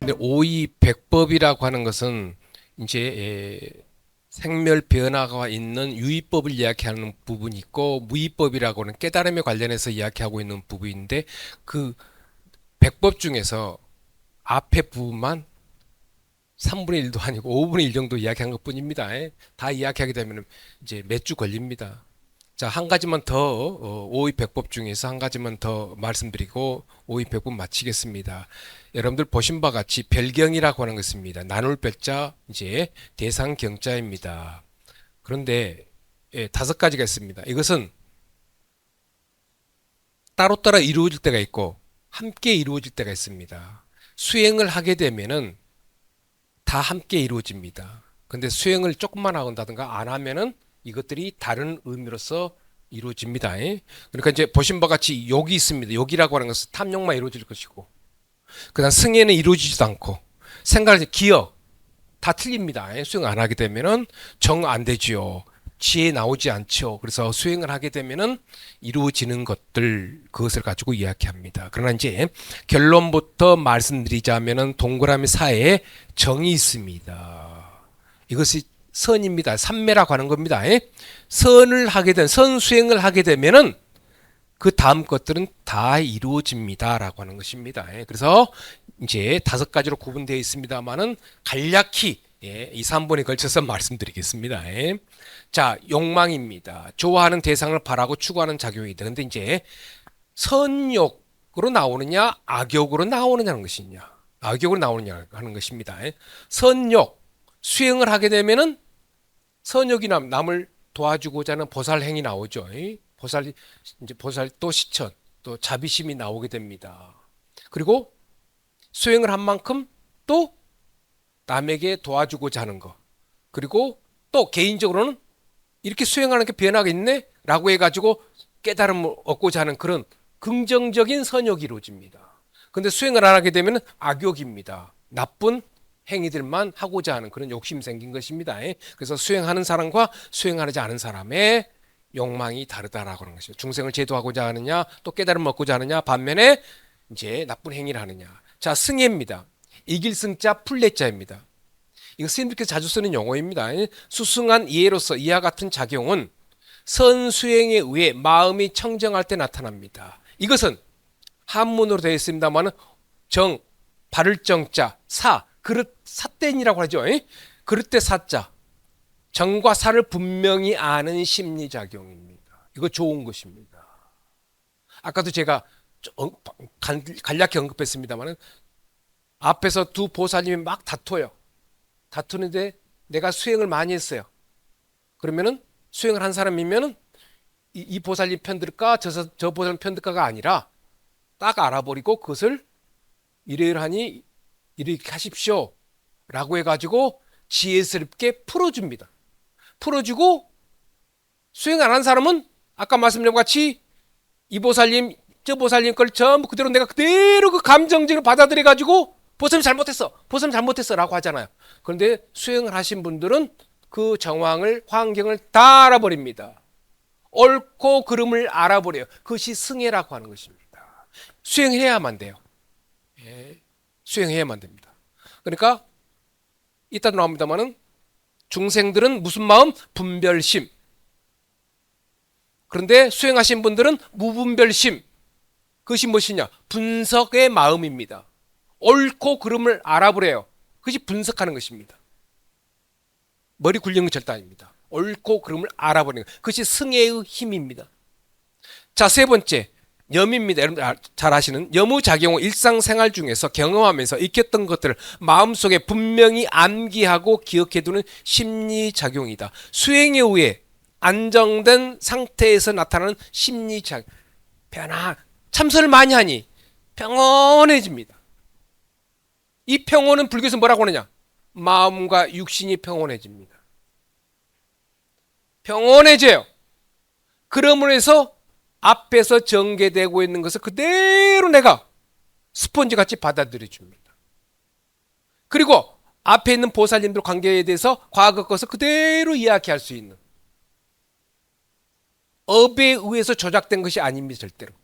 근데 오이백법이라고 하는 것은 이제 생멸 변화가 있는 유의법을 이야기하는 부분이 있고 무의법이라고는 깨달음에 관련해서 이야기하고 있는 부분인데 그 백법 중에서 앞에 부분만 3분의 1도 아니고 5분의 1 정도 이야기한 것뿐입니다. 다 이야기하게 되면 이제 몇 주 걸립니다. 자, 한 가지만 더 오이백법 중에서 한 가지만 더 말씀드리고 오이백법 마치겠습니다. 여러분들 보신 바와 같이 별경이라고 하는 것입니다. 나눌 별자 이제 대상 경자입니다. 그런데 다섯 가지가 있습니다. 이것은 따로따로 이루어질 때가 있고 함께 이루어질 때가 있습니다. 수행을 하게 되면은 다 함께 이루어집니다. 근데 수행을 조금만 한다든가 안 하면은 이것들이 다른 의미로서 이루어집니다. 그러니까 이제 보신 바와 같이 욕이 있습니다. 욕이라고 하는 것은 탐욕만 이루어질 것이고, 그다음 승애는 이루어지지도 않고, 생각, 기억 다 틀립니다. 수행 안 하게 되면은 정 안 되지요. 지혜 나오지 않죠. 그래서 수행을 하게 되면은 이루어지는 것들 그것을 가지고 이야기합니다. 그러나 이제 결론부터 말씀드리자면은 동그라미 사이에 정이 있습니다. 이것이 선입니다. 삼매라고 하는 겁니다. 선을 하게 된, 선 수행을 하게 되면은 그 다음 것들은 다 이루어집니다라고 하는 것입니다. 그래서 이제 다섯 가지로 구분되어 있습니다만은 간략히 이 3번에 걸쳐서 말씀드리겠습니다. 자, 욕망입니다. 좋아하는 대상을 바라고 추구하는 작용이다. 근데 이제 선욕으로 나오느냐, 악욕으로 나오느냐는 것이냐, 악욕으로 나오느냐 하는 것입니다. 선욕, 수행을 하게 되면은 선욕이나 남을 도와주고자 하는 보살행이 나오죠. 보살 또 시천, 또 자비심이 나오게 됩니다. 그리고 수행을 한 만큼 또 남에게 도와주고자 하는 거. 그리고 또 개인적으로는 이렇게 수행하는 게 변화가 있네? 라고 해가지고 깨달음을 얻고자 하는 그런 긍정적인 선욕이 이루어집니다. 근데 수행을 안 하게 되면 악욕입니다. 나쁜 행위들만 하고자 하는 그런 욕심이 생긴 것입니다. 그래서 수행하는 사람과 수행하지 않은 사람의 욕망이 다르다라고 하는 것이죠. 중생을 제도하고자 하느냐, 또 깨달음을 얻고자 하느냐, 반면에 이제 나쁜 행위를 하느냐. 자, 승예입니다. 이길 승자, 풀례자입니다. 이거 스님들께서 자주 쓰는 용어입니다. 수승한 이해로서 이와 같은 작용은 선수행에 의해 마음이 청정할 때 나타납니다. 이것은 한문으로 되어 있습니다만 정, 바를 정자, 사, 그릇, 사땡이라고 하죠. 그릇 때 사자. 정과 사를 분명히 아는 심리작용입니다. 이거 좋은 것입니다. 아까도 제가 간략히 언급했습니다만 앞에서 두 보살님이 막 다퉈요. 다투는데 내가 수행을 많이 했어요. 그러면은 수행을 한 사람이면은 이 보살님 편들까 저 보살님 편들까가 아니라 딱 알아버리고 그것을 이러이러하니 이렇게 하십시오 라고 해가지고 지혜스럽게 풀어줍니다. 풀어주고 수행 안 한 사람은 아까 말씀드린 것 같이 이 보살님 저 보살님 걸 전부 그대로 내가 그대로 그 감정적으로 받아들여가지고 보살님 잘못했어 보살님 잘못했어 라고 하잖아요. 그런데 수행을 하신 분들은 그 정황을 환경을 다 알아버립니다. 옳고 그름을 알아버려요. 그것이 승애라고 하는 것입니다. 수행해야만 돼요. 수행해야만 됩니다. 그러니까 이따 나옵니다만은 중생들은 무슨 마음? 분별심. 그런데 수행하신 분들은 무분별심. 그것이 무엇이냐? 분석의 마음입니다. 옳고 그름을 알아보래요. 그것이 분석하는 것입니다. 머리 굴리는 건 절대 아닙니다. 옳고 그름을 알아보는 것. 그것이 승애의 힘입니다. 자, 세 번째. 염입니다. 여러분 잘 아시는 염의작용은 일상생활 중에서 경험하면서 익혔던 것들을 마음속에 분명히 암기하고 기억해두는 심리작용이다. 수행에 의해 안정된 상태에서 나타나는 심리작용. 변화. 참선을 많이 하니 평온해집니다. 이 평온은 불교에서 뭐라고 하느냐? 마음과 육신이 평온해집니다. 평온해져요. 그러므로 해서 앞에서 전개되고 있는 것을 그대로 내가 스펀지 같이 받아들여 줍니다. 그리고 앞에 있는 보살님들 관계에 대해서 과거 것을 그대로 이야기할 수 있는 업에 의해서 조작된 것이 아닙니다. 절대로.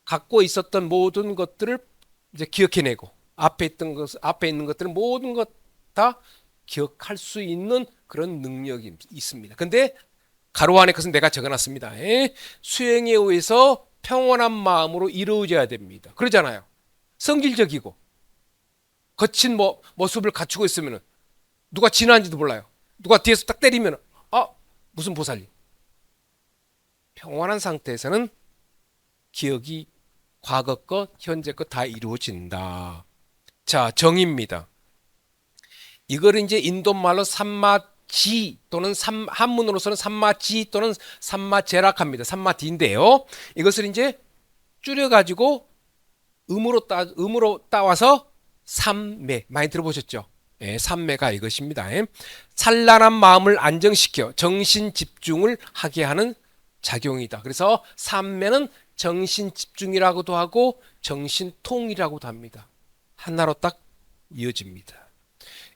갖고 있었던 모든 것들을 이제 기억해내고 앞에 있는 것들은 모든 것 다 기억할 수 있는 그런 능력이 있습니다. 근데 가로 안에 것은 내가 적어놨습니다. 수행에 의해서 평온한 마음으로 이루어져야 됩니다. 그러잖아요. 성질적이고 거친 모습을 갖추고 있으면 누가 지나는지도 몰라요. 누가 뒤에서 딱 때리면 무슨 보살님. 평온한 상태에서는 기억이 과거 것, 현재 것 다 이루어진다. 자, 정의입니다. 이걸 이제 인도말로 삼마지 또는 한문으로서는 삼마지 또는 삼마제락합니다. 삼마디인데요. 이것을 이제 줄여가지고 음으로 따와서 삼매 많이 들어보셨죠? 삼매가 이것입니다. 산란한 마음을 안정시켜 정신 집중을 하게 하는 작용이다. 그래서 삼매는 정신 집중이라고도 하고 정신통이라고도 합니다. 하나로 딱 이어집니다.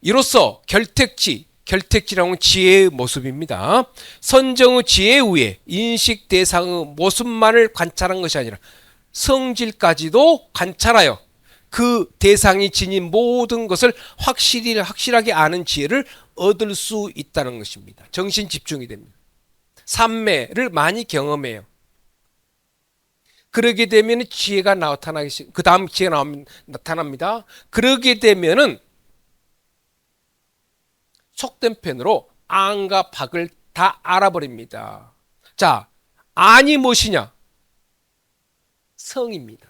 이로써 결택지라는 건 지혜의 모습입니다. 선정의 지혜에 의해 인식 대상의 모습만을 관찰한 것이 아니라 성질까지도 관찰하여 그 대상이 지닌 모든 것을 확실하게 아는 지혜를 얻을 수 있다는 것입니다. 정신 집중이 됩니다. 삼매를 많이 경험해요. 그러게 되면 지혜가 그 다음 지혜가 나타납니다. 그러게 되면은 속된 편으로 안과 박을 다 알아버립니다. 자, 안이 무엇이냐? 성입니다.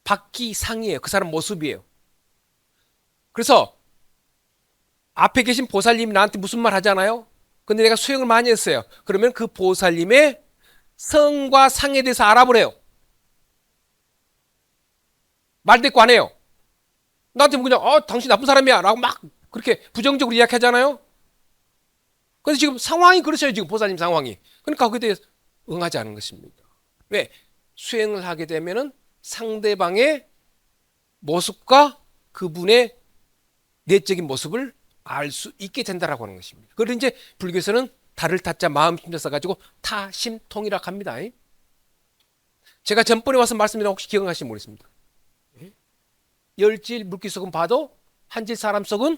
박기 상이에요. 그 사람 모습이에요. 그래서 앞에 계신 보살님이 나한테 무슨 말 하잖아요. 근데 내가 수행을 많이 했어요. 그러면 그 보살님의 성과 상에 대해서 알아보래요. 말대꾸 안 해요. 나한테 그냥 당신 나쁜 사람이야 라고 막 그렇게 부정적으로 이야기하잖아요. 그런데 지금 상황이 그러셔요. 지금 보살님 상황이. 그러니까 거기에 대해서 응하지 않은 것입니다. 왜? 수행을 하게 되면은 상대방의 모습과 그분의 내적인 모습을 알 수 있게 된다라고 하는 것입니다. 그런데 이제 불교에서는 달을 타자 마음 힘자 써가지고 타심통이라고 합니다. 제가 전번에 와서 말씀드린 혹시 기억하시는지 모르겠습니다. 열질 물기 속은 봐도 한질 사람 속은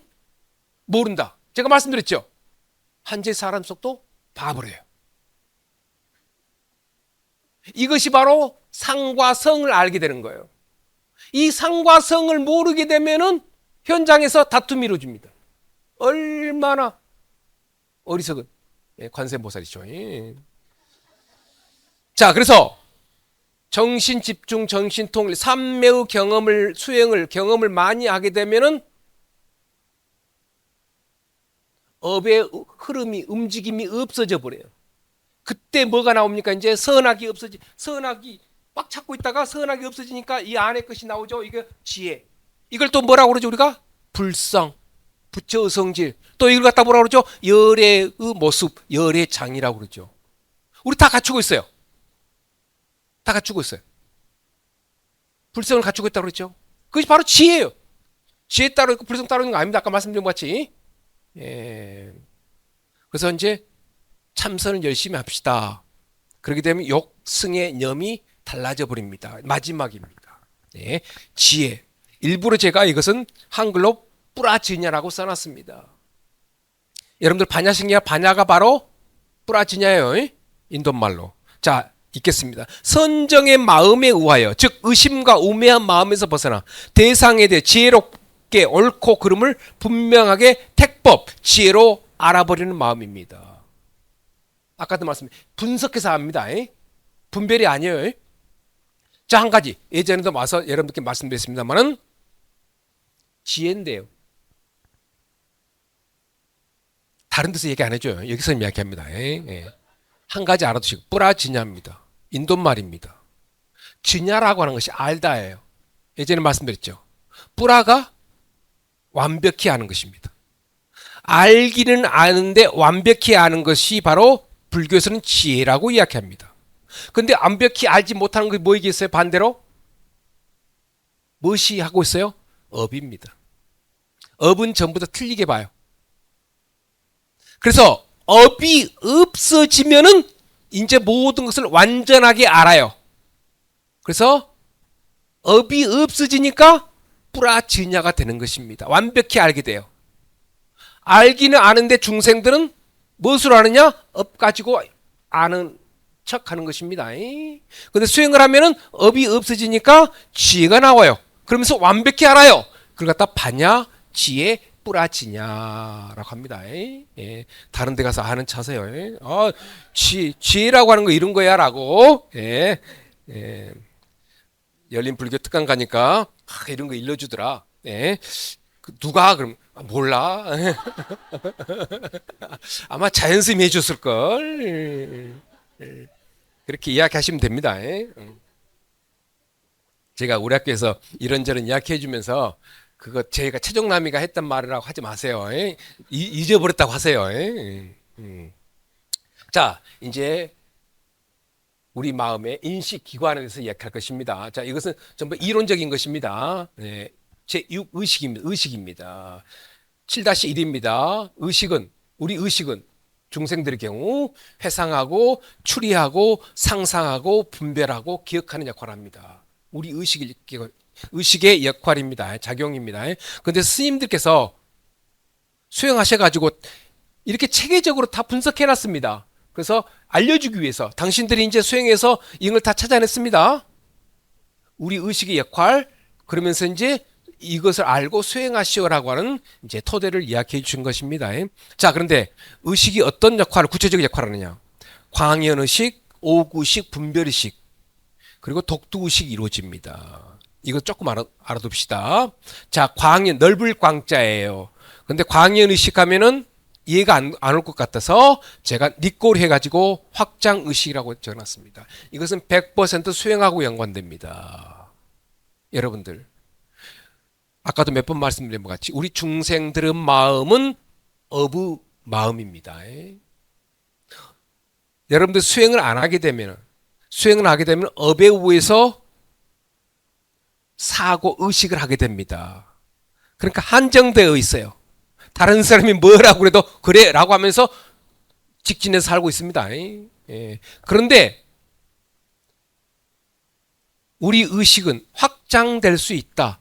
모른다. 제가 말씀드렸죠. 한질 사람 속도 봐버려요. 이것이 바로 상과 성을 알게 되는 거예요. 이 상과 성을 모르게 되면은 현장에서 다툼이 이루어집니다. 얼마나 어리석은 관세음보살이죠. 자, 그래서 정신집중, 정신통일, 삼매의 수행을 많이 하게 되면은 업의 흐름이, 움직임이 없어져 버려요. 그때 뭐가 나옵니까? 이제 선악이 선악이 꽉 찾고 있다가 선악이 없어지니까 이 안에 것이 나오죠. 이게 지혜. 이걸 또 뭐라고 그러죠? 우리가 불성, 부처의 성질. 또 이걸 갖다 뭐라고 그러죠? 열의 모습, 열의 장이라고 그러죠. 우리 다 갖추고 있어요. 다 갖추고 있어요. 불성을 갖추고 있다고 그랬죠. 그것이 바로 지혜예요. 지혜 따로 있고 불성 따로 있는 거 아닙니다. 아까 말씀드린 것 같이. 그래서 이제 참선을 열심히 합시다. 그렇게 되면 욕, 승의 념이 달라져 버립니다. 마지막입니다. 지혜. 일부러 제가 이것은 한글로 뿌라지냐라고 써놨습니다. 여러분들 반야가 바로 뿌라지냐예요. 인도말로. 자, 읽겠습니다. 선정의 마음에 의하여, 즉 의심과 우매한 마음에서 벗어나 대상에 대해 지혜롭게 옳고 그름을 분명하게 택법, 지혜로 알아버리는 마음입니다. 아까도 말씀드린 분석해서 합니다. 분별이 아니에요. 자, 한 가지 예전에도 와서 여러분들께 말씀드렸습니다만은 지혜인데요. 다른 데서 얘기 안 해줘요. 여기서 이야기합니다. 한 가지 알아두시고 뿌라지냐입니다. 인도말입니다. 지냐라고 하는 것이 알다예요. 예전에 말씀드렸죠. 뿌라가 완벽히 아는 것입니다. 알기는 아는데 완벽히 아는 것이 바로 불교에서는 지혜라고 이야기합니다. 근데 완벽히 알지 못하는 게 뭐 얘기했어요? 반대로 무엇이 하고 있어요? 업입니다. 업은 전부 다 틀리게 봐요. 그래서 업이 없어지면은 이제 모든 것을 완전하게 알아요. 그래서 업이 없어지니까 뿌라지냐가 되는 것입니다. 완벽히 알게 돼요. 알기는 아는데 중생들은 무엇으로 아느냐? 업 가지고 아는 척하는 것입니다. 근데 수행을 하면은 업이 없어지니까 지혜가 나와요. 그러면서 완벽히 알아요. 그걸 갖다 바냐 지혜 뿌라지냐라고 합니다. 예. 다른 데 가서 하는 차세요. 지혜라고 하는 거 이런 거야라고. 예. 예. 열린 불교 특강 가니까 이런 거 일러주더라. 예. 누가 그럼 몰라. 아마 자연스님이 해줬을 걸. 그렇게 이야기하시면 됩니다. 제가 우리 학교에서 이런저런 이야기해 주면서 그거 제가 최종남이가 했던 말이라고 하지 마세요. 잊어버렸다고 하세요. 자, 이제 우리 마음의 인식 기관에 대해서 이야기할 것입니다. 자, 이것은 전부 이론적인 것입니다. 제6 의식입니다. 7-1입니다. 우리 의식은 중생들의 경우 회상하고 추리하고 상상하고 분별하고 기억하는 역할을 합니다. 우리 의식의 역할입니다. 작용입니다. 그런데 스님들께서 수행하셔가지고 이렇게 체계적으로 다 분석해 놨습니다. 그래서 알려주기 위해서 당신들이 이제 수행해서 이걸 다 찾아냈습니다. 우리 의식의 역할, 그러면서 이제 이것을 알고 수행하시오라고 하는 이제 토대를 이야기해 주신 것입니다. 자, 그런데 의식이 어떤 역할을, 구체적인 역할을 하느냐? 광연의식, 오구의식, 분별의식, 그리고 독두의식이 이루어집니다. 이거 조금 알아둡시다. 자, 광연, 넓을 광자예요. 근데 광연의식 하면은 이해가 안 올 것 같아서 제가 니꼬리 해가지고 확장의식이라고 적어놨습니다. 이것은 100% 수행하고 연관됩니다. 여러분들. 아까도 몇 번 말씀드린 것 같이 우리 중생들의 마음은 업의 마음입니다. 여러분들 수행을 하게 되면 업에 의해서 사고 의식을 하게 됩니다. 그러니까 한정되어 있어요. 다른 사람이 뭐라고 그래도 그래 라고 하면서 직진해서 살고 있습니다. 그런데 우리 의식은 확장될 수 있다.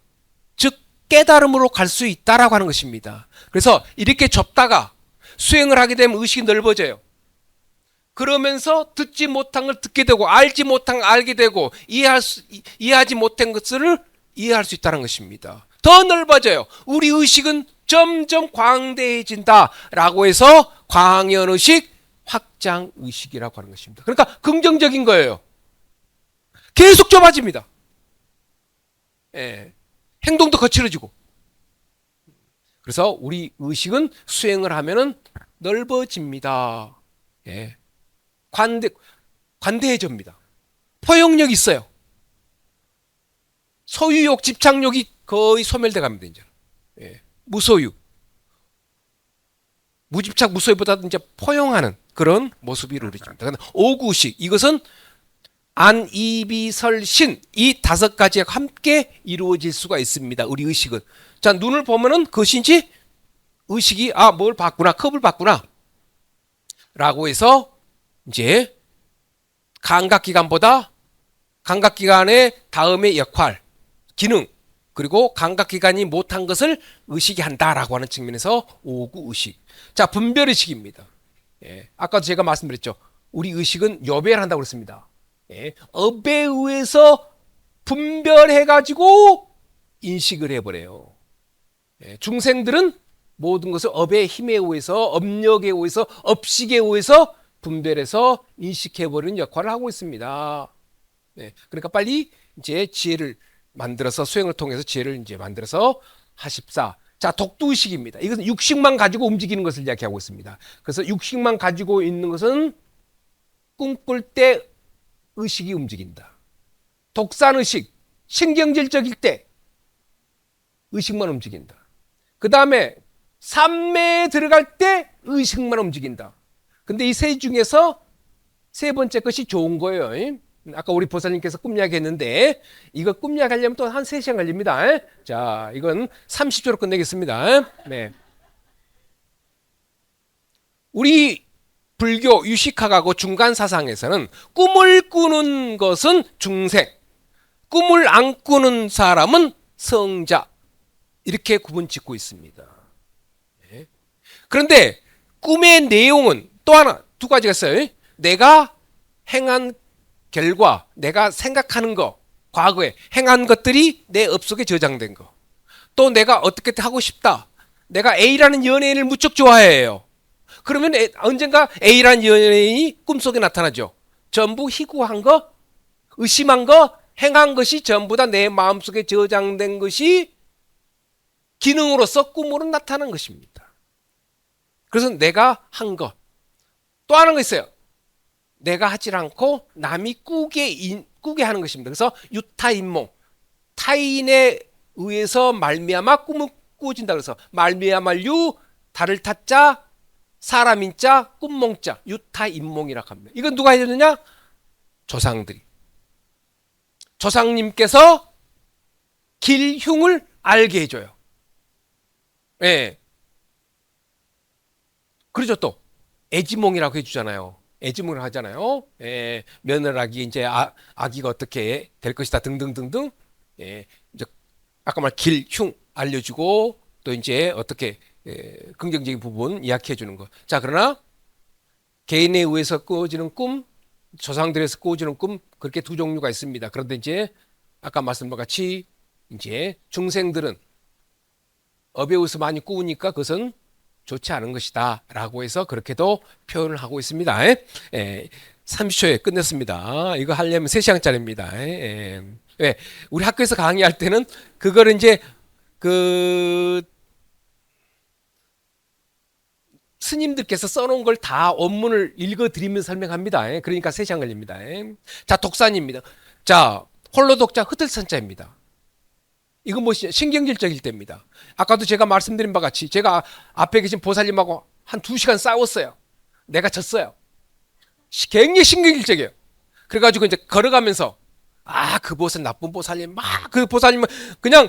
즉 깨달음으로 갈 수 있다라고 하는 것입니다. 그래서 이렇게 접다가 수행을 하게 되면 의식이 넓어져요. 그러면서 듣지 못한 걸 듣게 되고 알지 못한 걸 알게 되고 이해하지 못한 것을 이해할 수 있다는 것입니다. 더 넓어져요. 우리 의식은 점점 광대해진다라고 해서 광연의식, 확장의식이라고 하는 것입니다. 그러니까 긍정적인 거예요. 계속 좁아집니다. 행동도 거칠어지고. 그래서 우리 의식은 수행을 하면은 넓어집니다. 관대해집니다. 포용력이 있어요. 소유욕, 집착욕이 거의 소멸돼 갑니다. 이제. 무소유. 무집착, 무소유보다도 이제 포용하는 그런 모습이 이루어집니다. 오구식, 이것은 안, 이비, 설, 신, 이 5가지가 함께 이루어질 수가 있습니다. 우리 의식은. 자, 눈을 보면은 그것인지 의식이, 뭘 봤구나, 컵을 봤구나. 라고 해서 이제 감각기관보다 감각기관의 다음의 역할, 기능, 그리고 감각기관이 못한 것을 의식이 한다라고 하는 측면에서 오구의식. 자, 분별의식입니다. 아까도 제가 말씀드렸죠. 우리 의식은 요별한다고 그랬습니다. 업에 의해서 분별해가지고 인식을 해버려요. 중생들은 모든 것을 업의 힘에 의해서, 업력에 의해서, 업식에 의해서 분별해서 인식해버리는 역할을 하고 있습니다. 그러니까 빨리 이제 지혜를 만들어서 수행을 통해서 지혜를 이제 만들어서 하십사. 자, 독두의식입니다. 이것은 육식만 가지고 움직이는 것을 이야기하고 있습니다. 그래서 육식만 가지고 있는 것은 꿈꿀 때 의식이 움직인다. 독산의식, 신경질적일 때 의식만 움직인다. 그 다음에 삼매에 들어갈 때 의식만 움직인다. 근데 이 세 중에서 세 번째 것이 좋은 거예요. 아까 우리 보살님께서 꿈 이야기 했는데 이거 꿈 이야기 하려면 또 한 3시간 걸립니다. 자, 이건 30초로 끝내겠습니다. 우리 불교 유식학하고 중간 사상에서는 꿈을 꾸는 것은 중생, 꿈을 안 꾸는 사람은 성자, 이렇게 구분 짓고 있습니다. 예. 그런데 꿈의 내용은 또 하나, 두 가지가 있어요. 내가 행한 결과, 내가 생각하는 거, 과거에 행한 것들이 내 업 속에 저장된 거. 또 내가 어떻게 하고 싶다. 내가 A라는 연예인을 무척 좋아해요. 그러면 언젠가 A라는 연예인이 꿈속에 나타나죠. 전부 희구한 거, 의심한 거, 행한 것이 전부 다 내 마음속에 저장된 것이 기능으로서 꿈으로 나타난 것입니다. 그래서 내가 한 것. 또 하는 거 있어요. 내가 하지 않고 남이 꾸게 하는 것입니다. 그래서 유타인몽. 타인에 의해서 말미암아 꿈을 꾸어진다. 그래서 말미암아유, 달을 타자, 사람인자, 꿈몽자, 유타인몽이라고 합니다. 이건 누가 해줬느냐? 조상들이. 조상님께서 길흉을 알게 해줘요. 예. 그러죠. 또 애지몽이라고 해주잖아요. 애지몽을 하잖아요. 예. 며느라기 이제 아기가 어떻게 될 것이다 등등등등. 예. 이제 아까 말 길흉 알려주고 또 이제 어떻게 긍정적인 부분 이야기해 주는 거. 자, 그러나 개인에 의해서 꾸어지는 꿈, 조상들에서 꾸어지는 꿈, 그렇게 두 종류가 있습니다. 그런데 이제 아까 말씀드린 것 같이 이제 중생들은 업에 의해서 많이 꾸우니까 그것은 좋지 않은 것이다 라고 해서 그렇게도 표현을 하고 있습니다. 30초에 끝냈습니다. 이거 하려면 3시간짜리입니다. 우리 학교에서 강의할 때는 그거를 이제 그 스님들께서 써놓은 걸 다 원문을 읽어드리면서 설명합니다. 그러니까 3시간 걸립니다. 자, 독산입니다. 자, 홀로 독자 흩을선자입니다. 이건 뭐 신경질적일 때입니다. 아까도 제가 말씀드린 바 같이 제가 앞에 계신 보살님하고 한 2시간 싸웠어요. 내가 졌어요. 굉장히 신경질적이에요. 그래가지고 이제 걸어가면서 그 보살 나쁜 보살님 막 그 보살님은 그냥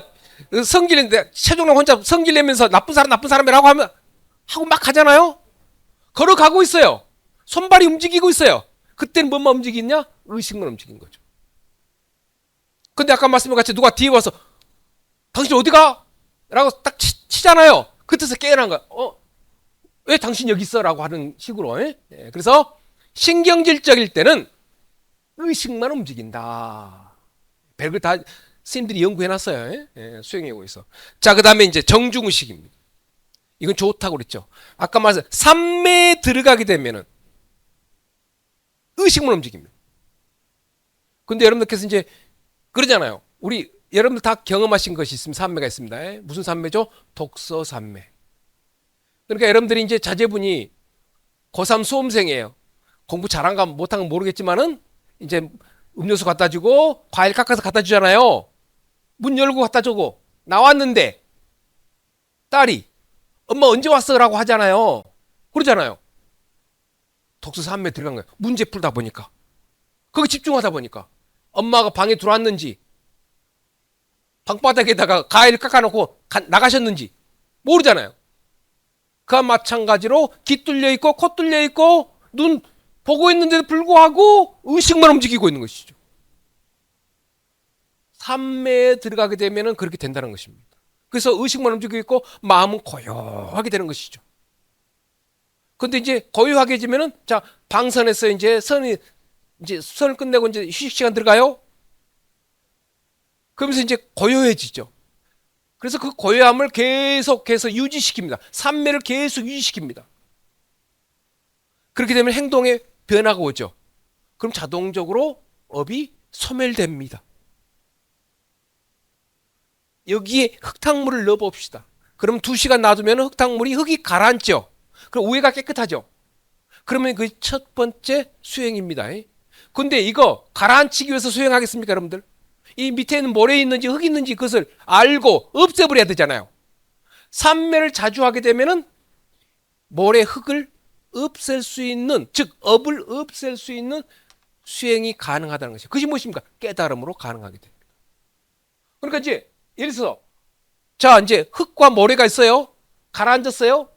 성질인데 최종록 혼자 성질 내면서 나쁜 사람이라고 하고 막 가잖아요. 걸어가고 있어요. 손발이 움직이고 있어요. 그때는 뭐만 움직이냐? 의식만 움직인 거죠. 근데 아까 말씀한 같이 누가 뒤에 와서 당신 어디가? 라고 딱 치잖아요. 그때서 깨어난 거야. 왜 당신 여기 있어? 라고 하는 식으로. 그래서 신경질적일 때는 의식만 움직인다. 별걸 다 스님들이 연구해놨어요. 수행해오고있어. 자, 그 다음에 이제 정중의식입니다. 이건 좋다고 그랬죠. 아까 말했어요. 삼매에 들어가게 되면은 의식만 움직입니다. 근데 여러분들께서 이제 그러잖아요. 여러분들 다 경험하신 것이 있으면 삼매가 있습니다. 무슨 삼매죠? 독서 삼매. 그러니까 여러분들이 이제 자제분이 고3 수험생이에요. 공부 잘한가 못한가 모르겠지만은 이제 음료수 갖다 주고 과일 깎아서 갖다 주잖아요. 문 열고 갖다 주고 나왔는데 딸이 엄마 언제 왔어? 라고 하잖아요. 그러잖아요. 독서 삼매 들어간 거예요. 문제 풀다 보니까. 거기 집중하다 보니까. 엄마가 방에 들어왔는지 방바닥에다가 과일 깎아놓고 나가셨는지 모르잖아요. 그와 마찬가지로 귀 뚫려 있고 코 뚫려 있고 눈 보고 있는데도 불구하고 의식만 움직이고 있는 것이죠. 삼매에 들어가게 되면 그렇게 된다는 것입니다. 그래서 의식만 움직이고 있고 마음은 고요하게 되는 것이죠. 근데 이제 고요하게 지면은 자, 방선에서 이제 선을 끝내고 이제 휴식 시간 들어가요. 그러면서 이제 고요해지죠. 그래서 그 고요함을 계속해서 유지시킵니다. 삼매를 계속 유지시킵니다. 그렇게 되면 행동에 변화가 오죠. 그럼 자동적으로 업이 소멸됩니다. 여기에 흙탕물을 넣어봅시다. 그럼 2시간 놔두면 흙이 가라앉죠. 그럼 우회가 깨끗하죠. 그러면 그 첫 번째 수행입니다. 근데 이거 가라앉히기 위해서 수행하겠습니까, 여러분들? 이 밑에는 모래 있는지 흙 있는지 그것을 알고 없애버려야 되잖아요. 삼매를 자주 하게 되면은 모래 흙을 없앨 수 있는, 즉 업을 없앨 수 있는 수행이 가능하다는 것이죠. 그것이 무엇입니까? 깨달음으로 가능하게 됩니다. 그러니까 이제 예를 들어서 자, 이제 흙과 모래가 있어요. 가라앉았어요.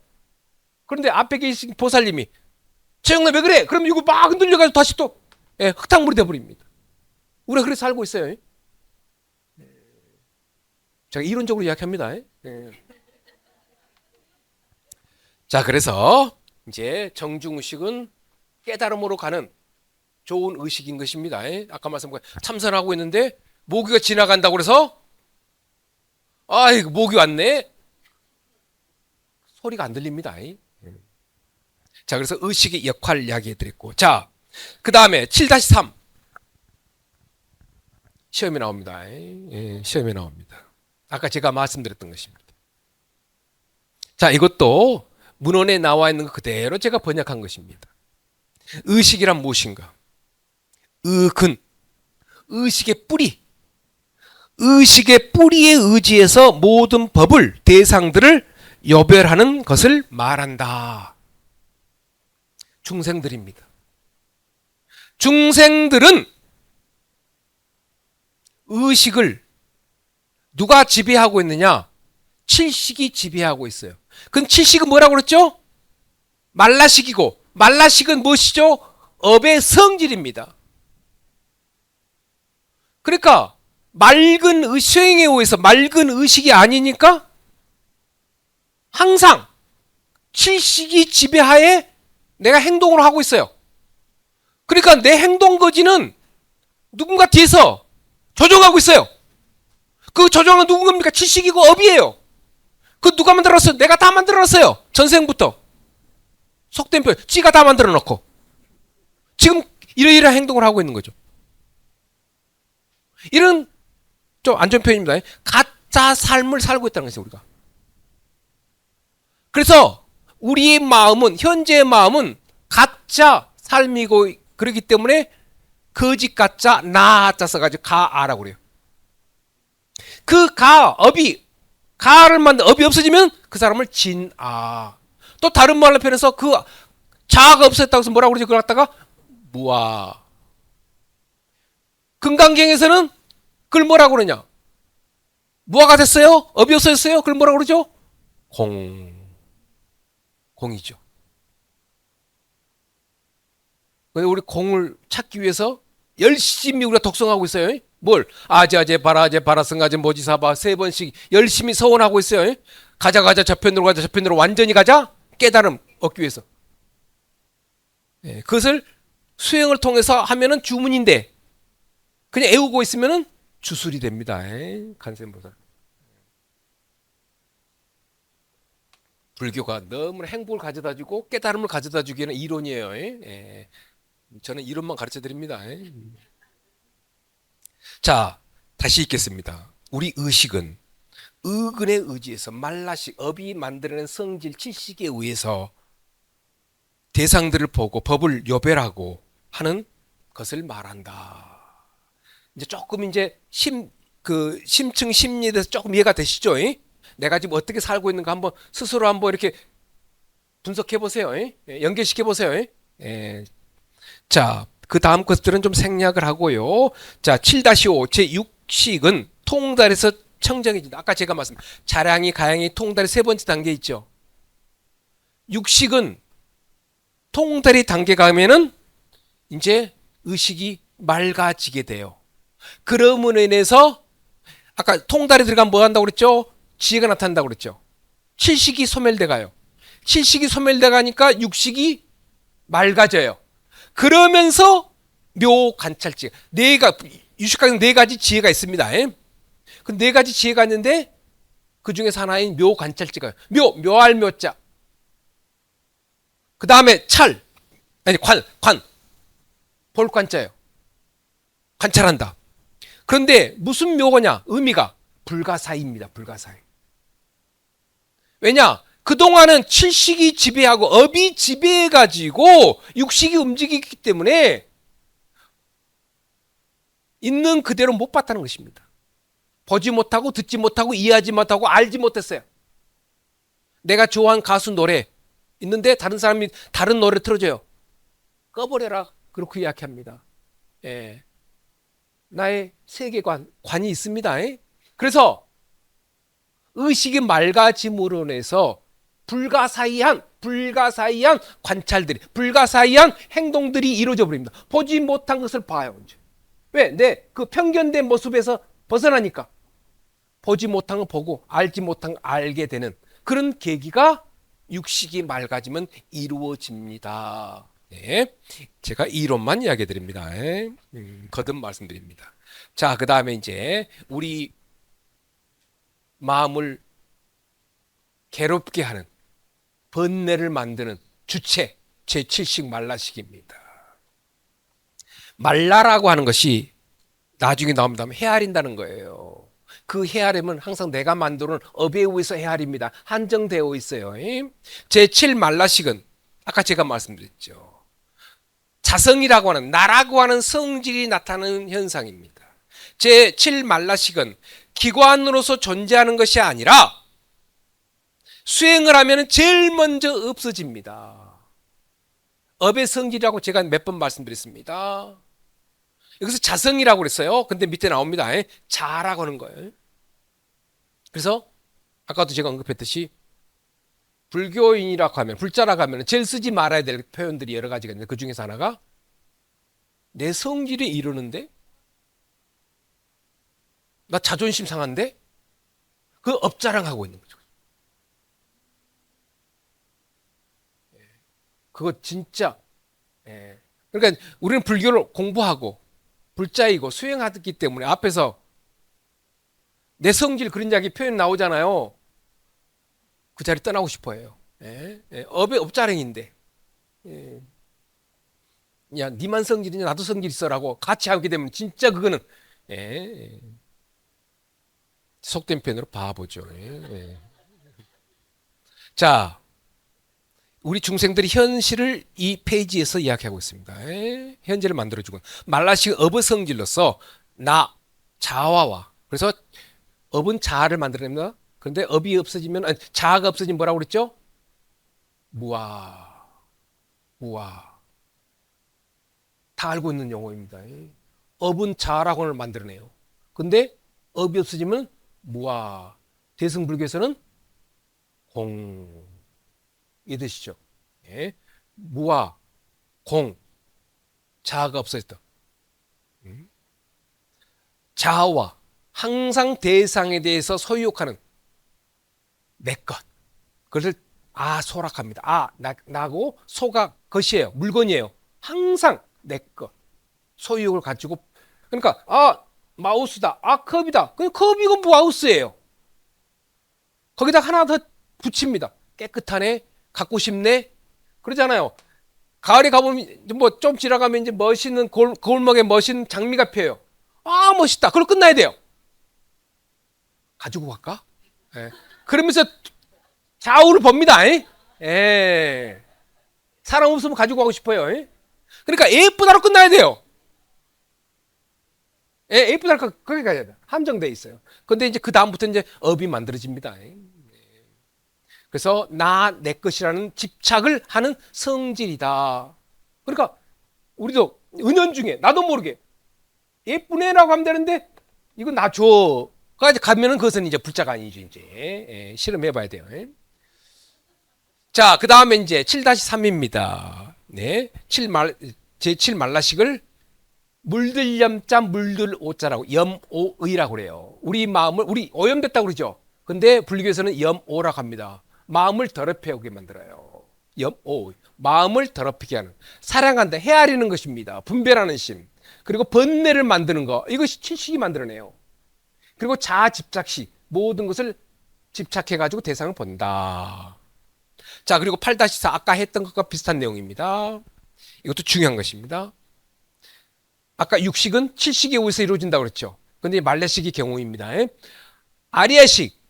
그런데 앞에 계신 보살님이 최영래 왜 그래? 그럼 이거 막 흔들려가지고 다시 또 흙탕물이 돼버립니다. 우리가 그렇게 살고 있어요. 제가 이론적으로 이야기합니다. 예. 자, 그래서 이제 정중의식은 깨달음으로 가는 좋은 의식인 것입니다. 예? 아까 말씀드린 참선하고 있는데 모기가 지나간다고 그래서 아이고 모기 왔네 소리가 안 들립니다. 예? 자, 그래서 의식의 역할을 이야기해 드렸고, 자, 그 다음에 7-3 시험에 나옵니다. 예, 시험에 나옵니다. 아까 제가 말씀드렸던 것입니다. 자, 이것도 문헌에 나와 있는 것 그대로 제가 번역한 것입니다. 의식이란 무엇인가? 의근, 의식의 뿌리, 의식의 뿌리에 의지해서 모든 법을, 대상들을 여별하는 것을 말한다. 중생들입니다. 중생들은 의식을 누가 지배하고 있느냐? 칠식이 지배하고 있어요. 그럼 칠식은 뭐라고 그랬죠? 말라식이고, 말라식은 무엇이죠? 업의 성질입니다. 그러니까 맑은 수행에 의해서 맑은 의식이 아니니까 항상 칠식이 지배하에 내가 행동을 하고 있어요. 그러니까 내 행동 거지는 누군가 뒤에서 조종하고 있어요. 그 조종은 누군가입니까? 칠식이고 업이에요. 그 누가 만들었어요? 내가 다 만들어놨어요. 전생부터. 속된 표현, 찌가 다 만들어 놓고 지금 이러이러한 행동을 하고 있는 거죠. 이런 좀 안 좋은 표현입니다. 가짜 삶을 살고 있다는 것이죠, 우리가. 그래서 우리의 마음은, 현재의 마음은 가짜 삶이고, 그렇기 때문에 거짓 가짜 나자 써가지고 가아라고 그래요. 그 가, 업이, 가를 만든 업이 없어지면 그 사람을 진아. 또 다른 말로 표현해서 그 자아가 없어졌다고 해서 뭐라고 그러지? 그걸 갖다가 무아. 금강경에서는 그걸 뭐라고 그러냐? 무아가 됐어요? 업이 없어졌어요? 그걸 뭐라고 그러죠? 공이죠. 우리 공을 찾기 위해서 열심히 우리가 독성하고 있어요. 뭘? 아제아제 바라제 바라승아제 모지사바 3번씩 열심히 서원하고 있어요. 가자 저편으로 가자 저편으로 완전히 가자. 깨달음 얻기 위해서. 그것을 수행을 통해서 하면은 주문인데 그냥 애우고 있으면은 주술이 됩니다. 간센보살. 불교가 너무 행복을 가져다주고 깨달음을 가져다주기에는 이론이에요. 저는 이론만 가르쳐드립니다. 자, 다시 읽겠습니다. 우리 의식은 의근에 의지해서 말라식, 업이 만들어낸 성질, 칠식에 의해서 대상들을 보고 법을 여별하고 하는 것을 말한다. 이제 조금 이제 심층 심리에 대해서 조금 이해가 되시죠? 내가 지금 어떻게 살고 있는가 한번 스스로 한번 이렇게 분석해 보세요. 연결시켜 보세요. 자, 그 다음 것들은 좀 생략을 하고요. 자, 7-5 제6식은 통달에서 청정해진다. 아까 제가 말씀 자량이 가양이 통달의 3번째 단계 있죠. 6식은 통달이 단계 가면은 이제 의식이 맑아지게 돼요. 그러므로 인해서 아까 통달에 들어가면 뭐 한다고 그랬죠? 지혜가 나타난다고 그랬죠. 7식이 소멸돼 가요. 7식이 소멸돼 가니까 6식이 맑아져요. 그러면서 묘관찰지 유식학에는 4가지 지혜가 있습니다. 그 4가지 지혜가 있는데 그 중에서 하나인 묘관찰지가 묘할 묘자. 그 다음에 관 볼관자예요. 관찰한다. 그런데 무슨 묘거냐? 의미가 불가사의입니다. 불가사의. 왜냐? 그동안은 칠식이 지배하고 업이 지배해가지고 육식이 움직이기 때문에 있는 그대로 못 봤다는 것입니다. 보지 못하고 듣지 못하고 이해하지 못하고 알지 못했어요. 내가 좋아하는 가수 노래 있는데 다른 사람이 다른 노래 틀어줘요. 꺼버려라. 그렇게 이야기합니다. 나의 세계관이 있습니다. 그래서 의식이 맑아짐으로 인해서 불가사의한 관찰들이, 불가사의한 행동들이 이루어져 버립니다. 보지 못한 것을 봐요. 이제. 왜? 내 그 편견된 모습에서 벗어나니까. 보지 못한 거 보고 알지 못한 거 알게 되는 그런 계기가 육식이 맑아지면 이루어집니다. 네, 제가 이론만 이야기해 드립니다. 거듭 말씀드립니다. 자, 그 다음에 이제 우리 마음을 괴롭게 하는 번뇌를 만드는 주체 제7식 말라식입니다. 말라라고 하는 것이 나중에 나옵니다. 헤아린다는 거예요. 그 헤아림은 항상 내가 만드는 업에 의해서 헤아립니다. 한정되어 있어요. 제7 말라식은 아까 제가 말씀드렸죠. 자성이라고 하는 나라고 하는 성질이 나타나는 현상입니다. 제7 말라식은 기관으로서 존재하는 것이 아니라 수행을 하면 제일 먼저 없어집니다. 업의 성질이라고 제가 몇 번 말씀드렸습니다. 여기서 자성이라고 그랬어요. 근데 밑에 나옵니다. 자라고 하는 거예요. 그래서 아까도 제가 언급했듯이 불교인이라고 하면, 불자라고 하면 제일 쓰지 말아야 될 표현들이 여러 가지가 있는데 그 중에서 하나가 내 성질이 이러는데 나 자존심 상한데 그 업자랑하고 있는 거죠. 그거 진짜. 그러니까 우리는 불교를 공부하고 불자이고 수행하기 때문에 앞에서 내 성질 그런 이야기 표현 나오잖아요. 그 자리 떠나고 싶어요. 업의 업자랑인데 야 니만 성질이냐 나도 성질 있어라고 같이 하게 되면 진짜 그거는 속된 표현으로 바보죠. 자, 우리 중생들이 현실을 이 페이지에서 이야기하고 있습니다. 현재를 만들어주고 말라식 업의 성질로서 나, 자아와 그래서 업은 자아를 만들어냅니다. 그런데 업이 없어지면 자아가 없어지면 뭐라고 그랬죠? 무아, 무아. 다 알고 있는 용어입니다. 업은 자아라고를 만들어내요. 근데 업이 없어지면 무아. 대승불교에서는 공. 이해되시죠? 무아, 공, 자아가 없어졌다. 자아와 항상 대상에 대해서 소유욕하는 내 것. 그것을 소락합니다. 나고 소가 것이에요. 물건이에요. 항상 내 것. 소유욕을 가지고 그러니까 마우스다. 컵이다. 그냥 컵이고 마우스예요. 거기다 하나 더 붙입니다. 깨끗하네. 갖고 싶네. 그러잖아요. 가을에 가보면 뭐 좀 지나가면 이제 멋있는 골목에 멋있는 장미가 펴요. 멋있다. 그럼 끝나야 돼요. 가지고 갈까? 그러면서 좌우를 봅니다. 사람 없으면 가지고 가고 싶어요. 그러니까 예쁘다로 끝나야 돼요. 예쁘다로 거기 가야 돼. 함정돼 있어요. 근데 이제 그 다음부터 이제 업이 만들어집니다. 그래서 내 것이라는 집착을 하는 성질이다. 그러니까 우리도 은연중에 나도 모르게 예쁘네라고 하면 되는데 이거 나 줘. 까지 가면은 그것은 이제 불자가 아니죠. 이제 실험해봐야 돼요. 자, 그 다음에 이제 7-3입니다. 제7 말라식을 물들 염자 물들 오자라고 염오의라고 그래요. 우리 마음을 우리 오염됐다고 그러죠. 근데 불교에서는 염오라고 합니다. 마음을 더럽히게 만들어요. 염오 마음을 더럽히게 하는 사랑한다 헤아리는 것입니다. 분별하는 심 그리고 번뇌를 만드는 거 이것이 칠식이 만들어내요. 그리고 자아 집착시 모든 것을 집착해 가지고 대상을 본다. 자, 그리고 8-4 아까 했던 것과 비슷한 내용입니다. 이것도 중요한 것입니다. 아까 육식은 칠식에 의해서 이루어진다고 그랬죠. 근데 말레식의 경우입니다. 아리아식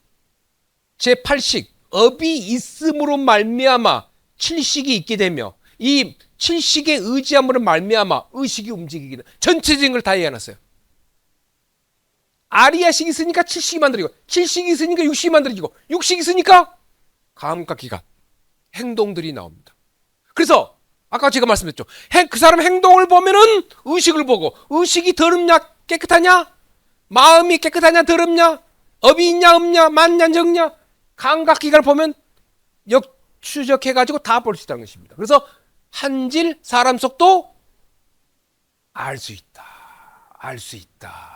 제8식 업이 있음으로 말미암아 칠식이 있게 되며 이 칠식의 의지함으로 말미암아 의식이 움직이게 돼. 전체적인 걸 다 이해해놨어요. 아리아식이 있으니까 칠식이 만들어지고 칠식이 있으니까 육식이 만들어지고 육식이 있으니까 감각 기관 행동들이 나옵니다. 그래서 아까 제가 말씀드렸죠. 그 사람 행동을 보면은 의식을 보고 의식이 더럽냐 깨끗하냐 마음이 깨끗하냐 더럽냐 업이 있냐 없냐 많냐 적냐 감각기관을 보면 역추적해가지고 다 볼 수 있다는 것입니다. 그래서 한질 사람 속도 알 수 있다. 알 수 있다.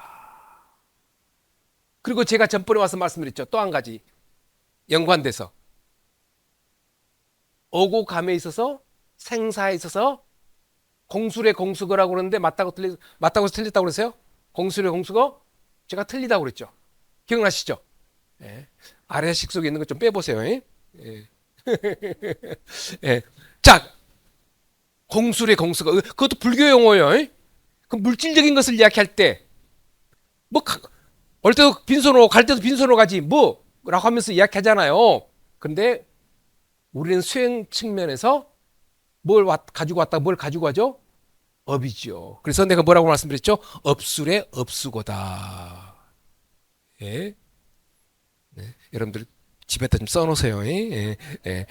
그리고 제가 전번에 와서 말씀드렸죠. 또 한 가지 연관돼서 어고 감에 있어서 생사에 있어서 공술의 공수거라고 그러는데 맞다고 해서 틀렸다고 그랬어요? 공술의 공수거? 제가 틀리다고 그랬죠. 기억나시죠? 예. 아래식 속에 있는 것 좀 빼보세요. 예. 예. 자, 공술의 공수거. 그것도 불교 용어예요. 예? 그 물질적인 것을 이야기할 때, 뭐, 올 때도 빈손으로, 갈 때도 빈손으로 가지, 뭐, 라고 하면서 이야기하잖아요. 근데 우리는 수행 측면에서 가지고 왔다, 뭘 가지고 가죠? 업이죠. 그래서 내가 뭐라고 말씀드렸죠? 업술의 업수고다. 예. 네. 여러분들 집에다 좀 써놓으세요. 예. 예.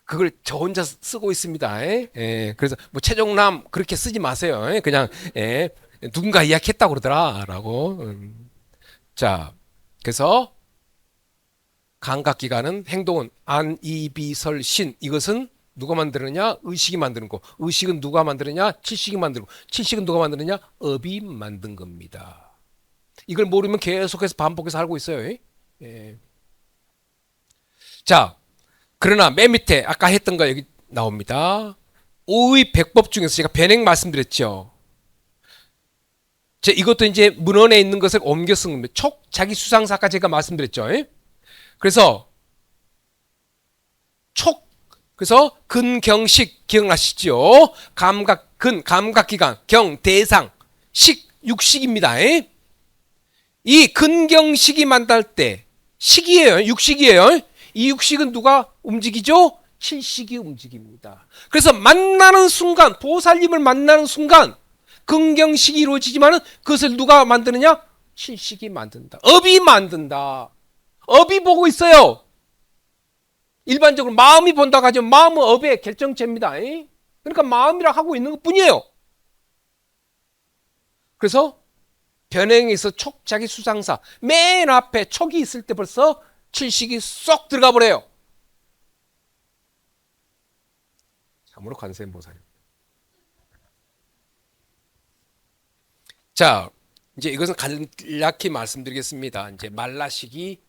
그걸 저 혼자 쓰고 있습니다. 예. 예. 그래서 뭐 최종남 그렇게 쓰지 마세요. 예. 그냥 예. 누군가 이야기했다고 그러더라라고. 자, 그래서 감각기관은 행동은 안, 이, 비, 설, 신 이것은 누가 만드느냐? 의식이 만드는 거. 의식은 누가 만드느냐? 칠식이 만들고. 칠식은 누가 만드느냐? 업이 만든 겁니다. 이걸 모르면 계속해서 반복해서 알고 있어요. 예. 자, 그러나 맨 밑에 아까 했던 거 여기 나옵니다. 오의 백법 중에서 제가 변행 말씀드렸죠. 이것도 이제 문헌에 있는 것을 옮겨 쓴 겁니다. 촉, 자기 수상사 아까 제가 말씀드렸죠. 그래서 촉, 그래서 근경식 기억나시죠? 감각기관, 경, 대상, 식, 육식입니다. 이 근경식이 만날 때 식이에요. 육식이에요. 이 육식은 누가 움직이죠? 칠식이 움직입니다. 그래서 만나는 순간, 보살님을 만나는 순간 근경식이 이루어지지만 그것을 누가 만드느냐? 칠식이 만든다. 업이 만든다. 업이 보고 있어요. 일반적으로 마음이 본다고 하죠. 마음은 업의 결정체입니다. 그러니까 마음이라 하고 있는 것 뿐이에요. 그래서 변행에서 촉, 자기 수상사 맨 앞에 촉이 있을 때 벌써 칠식이 쏙 들어가 버려요. 참으로 관세음보살입니다. 자, 이제 이것은 간략히 말씀드리겠습니다. 이제 말라식이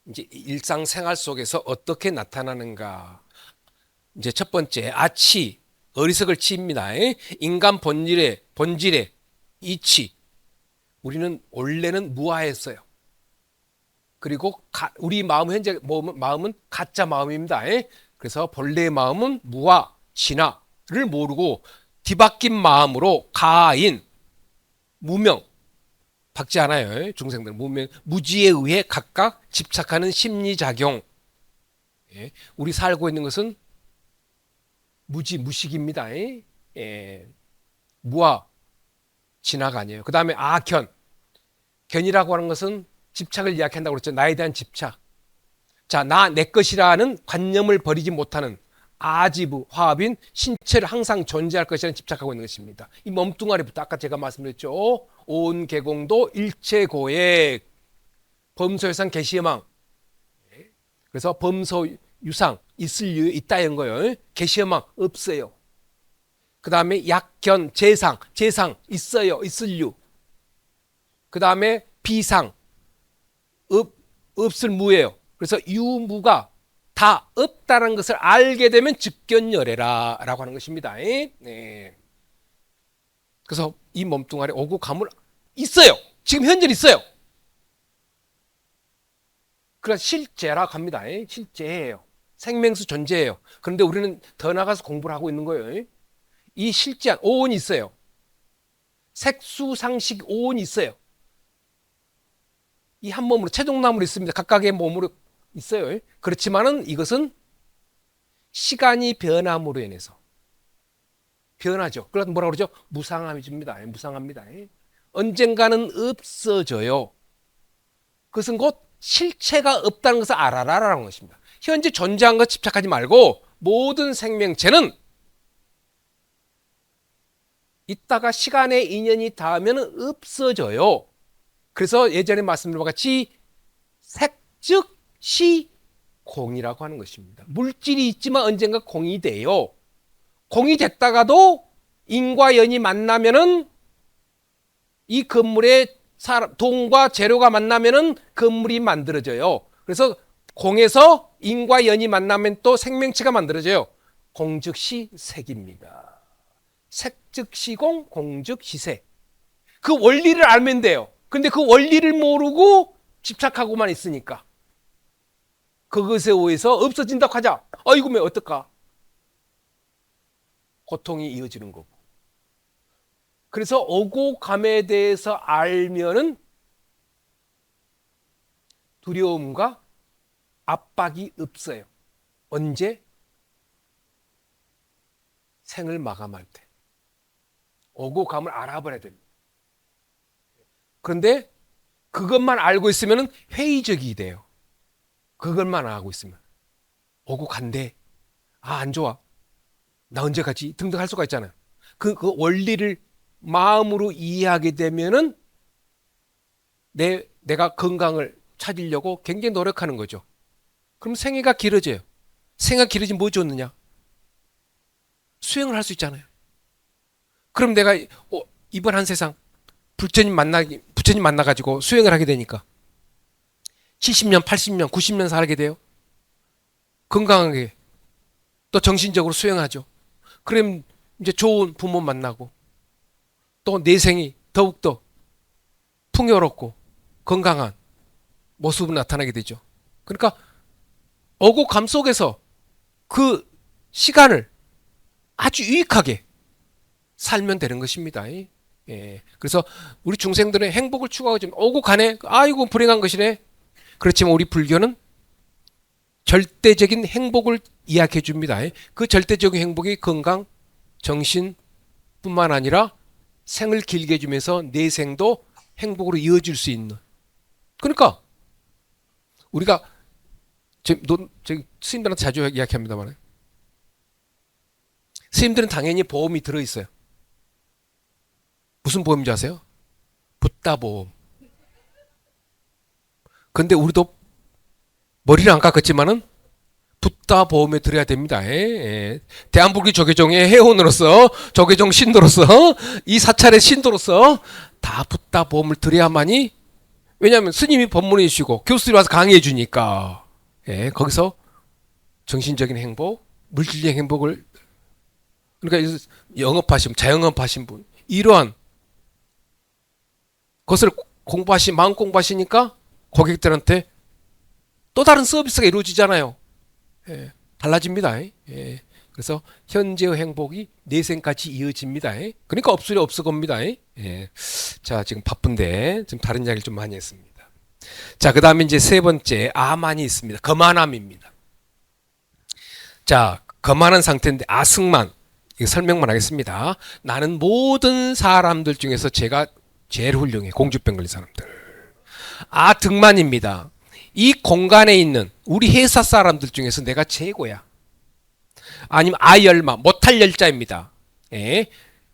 이제 일상생활 속에서 어떻게 나타나는가. 이제 첫 번째, 아치, 어리석을 치입니다. 인간 본질의 이치. 우리는 원래는 무아했어요. 그리고 우리 마음 현재 마음은 가짜 마음입니다. 그래서 본래의 마음은 무아, 진화를 모르고 뒤바뀐 마음으로 가인, 무명, 박지 않아요. 중생들은 무명, 무지에 의해 각각 집착하는 심리작용. 우리 살고 있는 것은 무식입니다. 무아, 진화가 아니에요. 그 다음에 아견. 견이라고 하는 것은 집착을 이야기한다고 그랬죠. 나에 대한 집착. 자, 내 것이라는 관념을 버리지 못하는 아지부, 화합인 신체를 항상 존재할 것이라는 집착하고 있는 것입니다. 이 몸뚱아리부터 아까 제가 말씀드렸죠. 온 개공도 일체고액, 범소유상 개시여망. 그래서 범소유상 있을 유 있다는 거예요. 개시여망 없어요. 그 다음에 약견, 재상 있어요. 있을 유. 그 다음에 비상, 없을 무예요. 그래서 유무가 다 없다는 것을 알게 되면 즉견열애라 라고 하는 것입니다. 네. 그래서 이 몸뚱아리 오고 가물 있어요. 지금 현재 있어요. 그래서 실제라고 합니다. 실제예요. 생명수 존재예요. 그런데 우리는 더 나가서 공부를 하고 있는 거예요. 이 실제한 오온이 있어요. 색수상식 오온이 있어요. 이 한 몸으로 체동나무로 있습니다. 각각의 몸으로 있어요. 그렇지만은 이것은 시간이 변함으로 인해서 변하죠. 그래서 뭐라고 그러죠? 무상함입니다. 무상합니다. 언젠가는 없어져요. 그것은 곧 실체가 없다는 것을 알아라라는 것입니다. 현재 존재한 것 집착하지 말고 모든 생명체는 이따가 시간의 인연이 닿으면 없어져요. 그래서 예전에 말씀드린 것 같이 색즉 시 공이라고 하는 것입니다. 물질이 있지만 언젠가 공이 돼요. 공이 됐다가도 인과 연이 만나면은 이 건물의 동과 재료가 만나면은 건물이 만들어져요. 그래서 공에서 인과 연이 만나면 또 생명체가 만들어져요. 공 즉시 색입니다. 색 즉시 공, 공 즉시 색. 그 원리를 알면 돼요. 근데 그 원리를 모르고 집착하고만 있으니까 그것에 의해서 없어진다고 하자. 아이고, 왜 어떨까? 고통이 이어지는 거고. 그래서 오고 감에 대해서 알면은 두려움과 압박이 없어요. 언제? 생을 마감할 때. 오고 감을 알아버려야 됩니다. 그런데 그것만 알고 있으면 회의적이 돼요. 그것만 알고 있으면. 오고 간대. 아, 안 좋아. 나 언제 가지? 등등 할 수가 있잖아요. 그 원리를 마음으로 이해하게 되면은 내가 건강을 찾으려고 굉장히 노력하는 거죠. 그럼 생애가 길어져요. 생애가 길어지면 뭐 좋느냐? 수행을 할 수 있잖아요. 그럼 내가 이번 한 세상 부처님 만나가지고 수행을 하게 되니까 70년, 80년, 90년 살게 돼요. 건강하게 또 정신적으로 수행하죠. 그럼 이제 좋은 부모 만나고 또 내 생이 더욱더 풍요롭고 건강한 모습으로 나타나게 되죠. 그러니까 오고 감 속에서 그 시간을 아주 유익하게 살면 되는 것입니다. 예. 그래서 우리 중생들은 행복을 추구하고 좀 오고 가네. 아이고 불행한 것이네. 그렇지만 우리 불교는 절대적인 행복을 이야기해 줍니다. 그 절대적인 행복이 건강, 정신뿐만 아니라 생을 길게 해주면서 내 생도 행복으로 이어질 수 있는. 그러니까 우리가 스님들한테 자주 이야기합니다만 스님들은 당연히 보험이 들어있어요. 무슨 보험인지 아세요? 붓다 보험. 근데 우리도 머리를 안 깎았지만은 붓다 보험에 들어야 됩니다. 대한불교 조계종의 회원으로서 조계종 신도로서 이 사찰의 신도로서 다 붓다 보험을 들어야만이, 왜냐하면 스님이 법문해 주시고 교수들이 와서 강의해 주니까 거기서 정신적인 행복, 물질적인 행복을, 그러니까 영업하신 자영업하신 분 이러한 것을 마음 공부하시니까 고객들한테 또 다른 서비스가 이루어지잖아요. 달라집니다. 그래서 현재의 행복이 내생까지 이어집니다. 그러니까 없으려 없을 겁니다. 자, 지금 바쁜데 지금 다른 이야기를 좀 많이 했습니다. 자, 그 다음에 이제 세 번째 아만이 있습니다. 거만함입니다. 자, 거만한 상태인데 아승만, 이거 설명만 하겠습니다. 나는 모든 사람들 중에서 제가 제일 훌륭해. 공주병 걸린 사람들. 아등만입니다. 이 공간에 있는 우리 회사 사람들 중에서 내가 최고야. 아니면 아열마, 못할 열자입니다.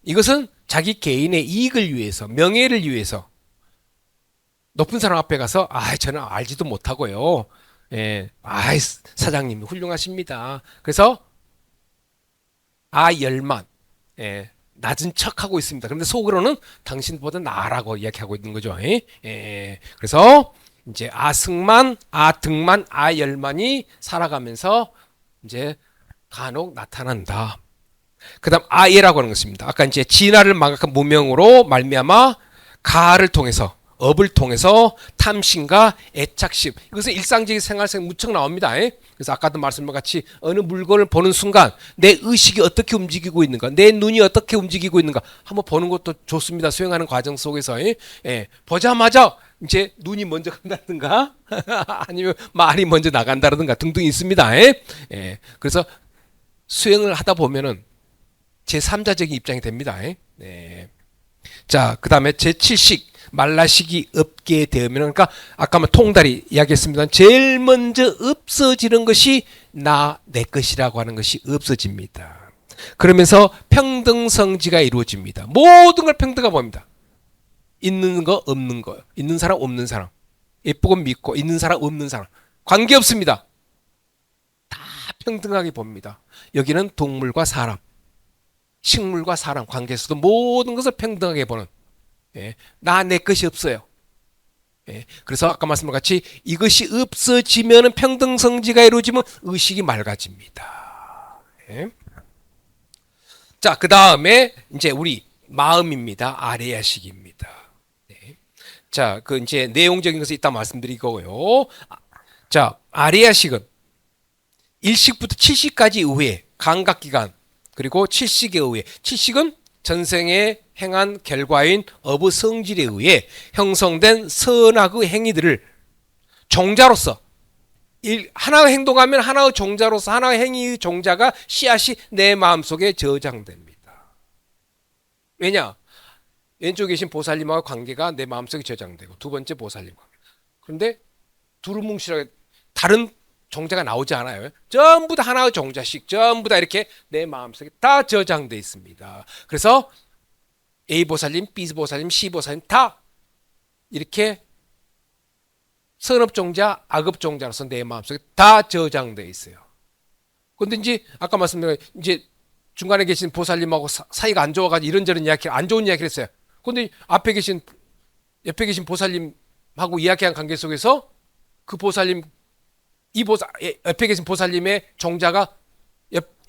이것은 자기 개인의 이익을 위해서, 명예를 위해서 높은 사람 앞에 가서 저는 알지도 못하고요. 사장님 훌륭하십니다. 그래서 열만, 낮은 척하고 있습니다. 그런데 속으로는 당신보다 나라고 이야기하고 있는 거죠. 그래서 이제 아승만, 아등만, 아열만이 살아가면서 이제 간혹 나타난다. 그다음 아예라고 하는 것입니다. 아까 이제 진화를 망각한 무명으로 말미암아 가를 통해서, 업을 통해서 탐심과 애착심, 이것은 일상적인 생활에서 무척 나옵니다. 그래서 아까도 말씀한 같이 어느 물건을 보는 순간 내 의식이 어떻게 움직이고 있는가, 내 눈이 어떻게 움직이고 있는가 한번 보는 것도 좋습니다. 수행하는 과정 속에서 보자마자 이제 눈이 먼저 간다든가 아니면 말이 먼저 나간다든가 등등 있습니다. 그래서 수행을 하다 보면은 제3자적인 입장이 됩니다. 자, 그 다음에 제7식 말라식이 없게 되면, 그러니까 아까 통달이 이야기했습니다. 제일 먼저 없어지는 것이 내 것이라고 하는 것이 없어집니다. 그러면서 평등성지가 이루어집니다. 모든 걸 평등하게 봅니다. 있는 거 없는 거, 있는 사람 없는 사람, 예쁘고 믿고 있는 사람 없는 사람 관계없습니다. 다 평등하게 봅니다. 여기는 동물과 사람, 식물과 사람 관계에서도 모든 것을 평등하게 보는, 내 것이 없어요. 예, 그래서 아까 말씀과 같이 이것이 없어지면 평등성지가 이루어지면 의식이 맑아집니다. 예. 자, 그 다음에 이제 우리 마음입니다. 아레야식입니다. 네. 자, 그 이제 내용적인 것을 이따 말씀드리고요. 자, 아레야식은 1식부터 7식까지 의회, 감각기관, 그리고 7식에 의해, 7식은 전생에 행한 결과인 어부 성질에 의해 형성된 선악의 행위들을 종자로서 하나의 행동하면 하나의 종자로서 하나의 행위의 종자가 씨앗이 내 마음속에 저장됩니다. 왜냐? 왼쪽에 계신 보살님하고 관계가 내 마음속에 저장되고 두 번째 보살님 관계. 그런데 두루뭉실하게 다른 종자가 나오지 않아요. 전부 다 하나의 종자씩 전부 다 이렇게 내 마음속에 다 저장돼 있습니다. 그래서 A 보살님, B 보살님, C 보살님 다 이렇게 선업종자, 악업종자로서 내 마음속에 다 저장돼 있어요. 그런데 이제 아까 말씀드린 이제 중간에 계신 보살님하고 사이가 안 좋아가지고 이런저런 이야기, 안 좋은 이야기를 했어요. 그런데 옆에 계신 보살님하고 이야기한 관계 속에서 그 보살님, 옆에 계신 보살님의 종자가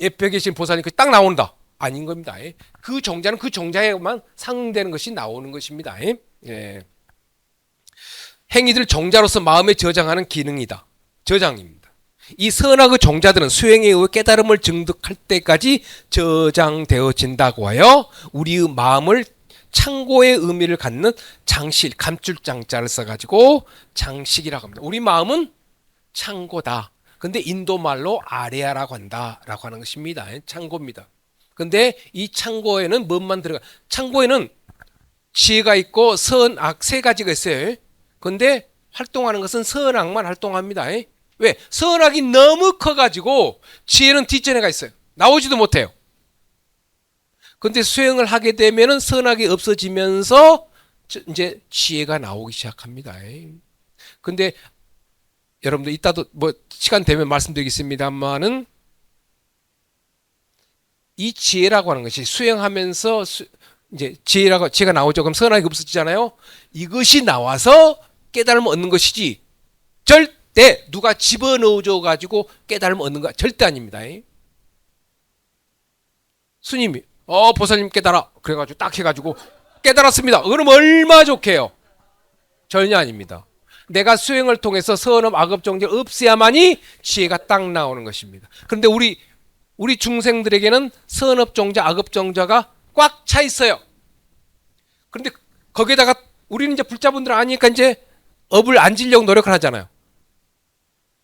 옆에 계신 보살님 딱 나온다. 아닌 겁니다. 그 종자는 그 종자에만 상응되는 것이 나오는 것입니다. 예. 행위들 종자로서 마음에 저장하는 기능이다. 저장입니다. 이 선악의 종자들은 수행에 의해 깨달음을 증득할 때까지 저장되어진다고 하여 우리의 마음을 창고의 의미를 갖는 장실, 감출장자를 써가지고 장식이라고 합니다. 우리 마음은 창고다. 근데 인도말로 아레아라고 한다라고 하는 것입니다. 창고입니다. 근데 이 창고에는 뭔만 들어가? 창고에는 지혜가 있고 선악 세 가지가 있어요. 근데 활동하는 것은 선악만 활동합니다. 왜? 선악이 너무 커가지고 지혜는 뒷전에 가 있어요. 나오지도 못해요. 근데 수행을 하게 되면은 선악이 없어지면서 이제 지혜가 나오기 시작합니다. 근데 여러분들 이따도 뭐 시간 되면 말씀드리겠습니다만은 이 지혜라고 하는 것이 수행하면서 이제 지혜가 나오죠. 그럼 선악이 없어지잖아요. 이것이 나와서 깨달음을 얻는 것이지 절대 누가 집어넣어줘 가지고 깨달음을 얻는 거 절대 아닙니다. 스님이 보살님 깨달아 그래가지고 딱 해가지고 깨달았습니다. 그럼 얼마나 좋게요. 전혀 아닙니다. 내가 수행을 통해서 선업 악업 정죄를 없애야만이 지혜가 딱 나오는 것입니다. 그런데 우리 중생들에게는 선업 정죄, 악업 정죄가 꽉 차 있어요. 그런데 거기에다가 우리는 이제 불자분들 아니니까 이제 업을 안 지려고 노력을 하잖아요.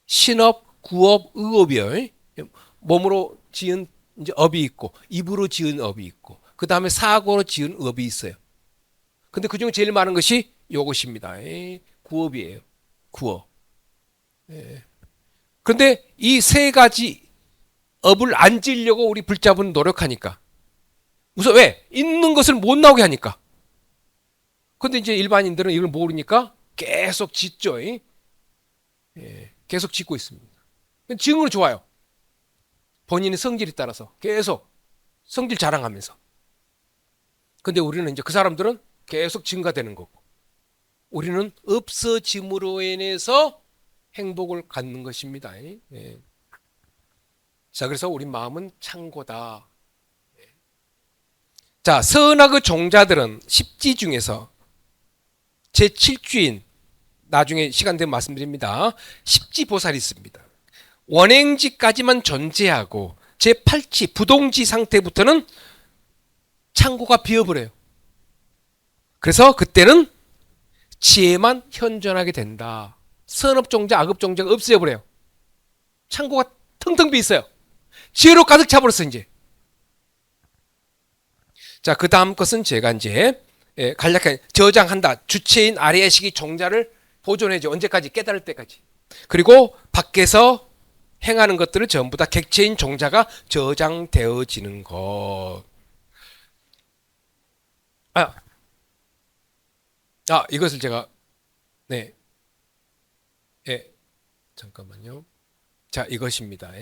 신업, 구업, 의업이요. 몸으로 지은 이제 업이 있고, 입으로 지은 업이 있고, 그 다음에 사고로 지은 업이 있어요. 근데 그 중에 제일 많은 것이 요것입니다. 구업이에요. 구업. 그런데 이 세 가지 업을 안 지려고 우리 불자분 노력하니까. 우선 왜? 있는 것을 못 나오게 하니까. 근데 이제 일반인들은 이걸 모르니까 계속 짓죠. 계속 짓고 있습니다. 지은 건 좋아요. 본인의 성질에 따라서 계속 성질 자랑하면서. 근데 우리는 이제 그 사람들은 계속 증가되는 거고. 우리는 없어짐으로 인해서 행복을 갖는 것입니다. 자, 그래서 우리 마음은 창고다. 자, 선악의 종자들은 십지 중에서 제7주인 나중에 시간 되면 말씀드립니다. 십지 보살이 있습니다. 원행지까지만 존재하고 제8지 부동지 상태부터는 창고가 비어버려요. 그래서 그때는 지혜만 현존하게 된다. 선업종자, 악업종자가 없어져버려요. 창고가 텅텅 비있어요. 지혜로 가득 차버렸어 이제. 자, 그 다음 것은 제가 이제 간략하게 저장한다. 주체인 아레야식이 종자를 보존해줘. 언제까지? 깨달을 때까지. 그리고 밖에서 행하는 것들을 전부 다 객체인 종자가 저장되어지는 것. 이것을 제가 잠깐만요. 자, 이것입니다.